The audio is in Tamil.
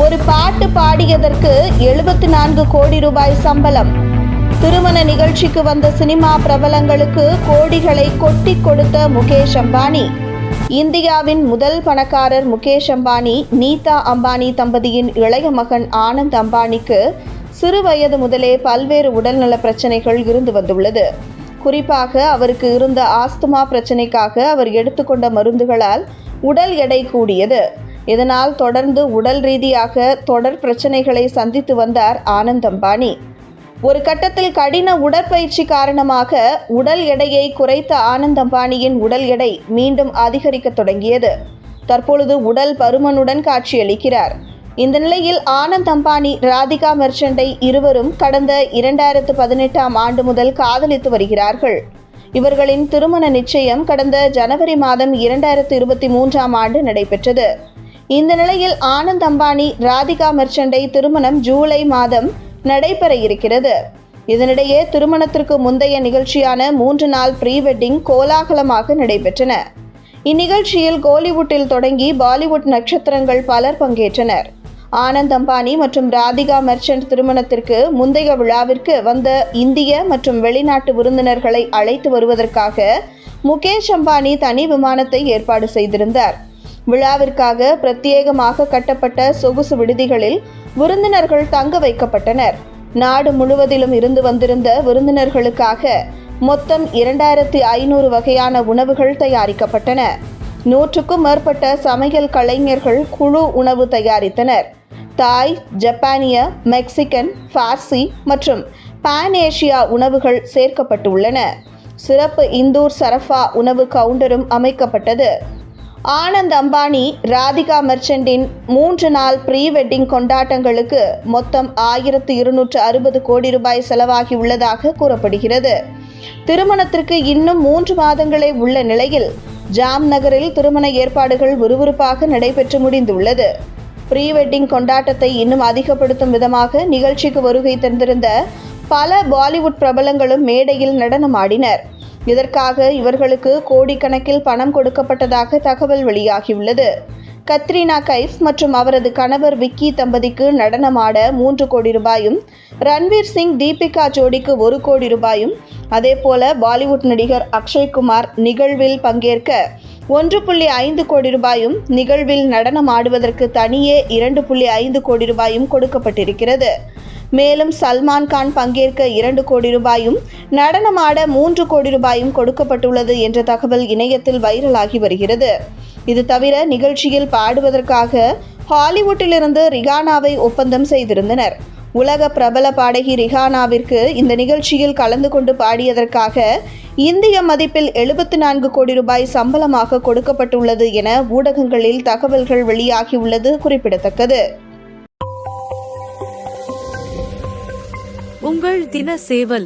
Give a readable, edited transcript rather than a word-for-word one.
ஒரு பாட்டு பாடியதற்கு 74 கோடி ரூபாய் சம்பளம். திருமண நிகழ்ச்சிக்கு வந்த சினிமா பிரபலங்களுக்கு கோடிகளை கொட்டி கொடுத்த முகேஷ் அம்பானி. இந்தியாவின் முதல் பணக்காரர் முகேஷ் அம்பானி, நீதா அம்பானி தம்பதியின் இளைய மகன் ஆனந்த் அம்பானிக்கு சிறு வயது முதலே பல்வேறு உடல்நல பிரச்சனைகள் இருந்து வந்துள்ளது. குறிப்பாக அவருக்கு இருந்த ஆஸ்துமா பிரச்சனைக்காக அவர் எடுத்துக்கொண்ட மருந்துகளால் உடல் எடை கூடியது. இதனால் தொடர்ந்து உடல் ரீதியாக தொடர் பிரச்சனைகளை சந்தித்து வந்தார் ஆனந்த் அம்பானி. ஒரு கட்டத்தில் கடின உடற்பயிற்சி காரணமாக உடல் எடையை குறைத்த ஆனந்த் அம்பானியின் உடல் எடை மீண்டும் அதிகரிக்க தொடங்கியது. தற்பொழுது உடல் பருமனுடன் காட்சியளிக்கிறார். இந்த நிலையில் ஆனந்த் அம்பானி, ராதிகா மெர்ச்சண்டை இருவரும் கடந்த 2018ஆம் ஆண்டு முதல் காதலித்து வருகிறார்கள். இவர்களின் திருமண நிச்சயம் கடந்த ஜனவரி மாதம் 2023ஆம் ஆண்டு நடைபெற்றது. இந்த நிலையில் ஆனந்த் அம்பானி, ராதிகா மெர்ச்சண்டை திருமணம் ஜூலை மாதம் நடைபெற இருக்கிறது. இதனிடையே திருமணத்திற்கு முந்தைய நிகழ்ச்சியான 3 நாள் ப்ரீ வெட்டிங் கோலாகலமாக நடைபெற்றன. இந்நிகழ்ச்சியில் கோலிவுட்டில் தொடங்கி பாலிவுட் நட்சத்திரங்கள் பலர் பங்கேற்றனர். ஆனந்த் அம்பானி மற்றும் ராதிகா மெர்ச்சண்ட் திருமணத்திற்கு முந்தைய விழாவிற்கு வந்த இந்திய மற்றும் வெளிநாட்டு விருந்தினர்களை அழைத்து வருவதற்காக முகேஷ் அம்பானி தனி விமானத்தை ஏற்பாடு செய்திருந்தார். விழாவிற்காக பிரத்யேகமாக கட்டப்பட்ட சொகுசு விடுதிகளில் விருந்தினர்கள் தங்க வைக்கப்பட்டனர். நாடு முழுவதிலும் இருந்து வந்திருந்த விருந்தினர்களுக்காக மொத்தம் 2500 வகையான உணவுகள் தயாரிக்கப்பட்டன. 100க்கும் மேற்பட்ட சமையல் கலைஞர்கள் குழு உணவு தயாரித்தனர். தாய், ஜப்பானிய, மெக்சிகன், பார்சி மற்றும் பான் ஏசியா உணவுகள் சேர்க்கப்பட்டுள்ளன. சிறப்பு இந்தூர் சரஃபா உணவு கவுண்டரும் அமைக்கப்பட்டது. ஆனந்த் அம்பானி, ராதிகா மெர்ச்சண்டின் 3 நாள் ப்ரீ வெட்டிங் கொண்டாட்டங்களுக்கு மொத்தம் 1260 கோடி ரூபாய் செலவாகி உள்ளதாக கூறப்படுகிறது. திருமணத்திற்கு இன்னும் 3 மாதங்களே உள்ள நிலையில் ஜாம் நகரில் திருமண ஏற்பாடுகள் விறுவிறுப்பாக நடைபெற்று முடிந்துள்ளது. ப்ரீ வெட்டிங் கொண்டாட்டத்தை இன்னும் அதிகப்படுத்தும் விதமாக நிகழ்ச்சிக்கு வருகை தந்திருந்த பல பாலிவுட் பிரபலங்களும் மேடையில் நடனமாடினர். இதற்காக இவர்களுக்கு கோடிக்கணக்கில் பணம் கொடுக்கப்பட்டதாக தகவல் வெளியாகியுள்ளது. கத்ரீனா கைஃப் மற்றும் அவரது கணவர் விக்கி தம்பதிக்கு நடனமாட 3 கோடி ரூபாயும், ரன்வீர் சிங், தீபிகா ஜோடிக்கு 1 கோடி ரூபாயும், அதேபோல பாலிவுட் நடிகர் அக்ஷய்குமார் நிகழ்வில் பங்கேற்க 1.5 கோடி ரூபாயும், நிகழ்வில் நடனம் ஆடுவதற்கு தனியே 2.5 கோடி ரூபாயும் கொடுக்கப்பட்டிருக்கிறது. மேலும் சல்மான் கான் பங்கேற்க 2 கோடி ரூபாயும், நடனமாட 3 கோடி ரூபாயும் கொடுக்கப்பட்டுள்ளது என்ற தகவல் இணையத்தில் வைரலாகி வருகிறது. இது தவிர நிகழ்ச்சியில் பாடுவதற்காக ஹாலிவுட்டிலிருந்து ரிஹானாவை ஒப்பந்தம் செய்திருந்தனர். உலக பிரபல பாடகி ரிஹானாவிற்கு இந்த நிகழ்ச்சியில் கலந்து கொண்டு பாடியதற்காக இந்திய மதிப்பில் 74 கோடி ரூபாய் சம்பளமாக கொடுக்கப்பட்டுள்ளது என ஊடகங்களில் தகவல்கள் வெளியாகியுள்ளது குறிப்பிடத்தக்கது. உங்கள் தின சேவல்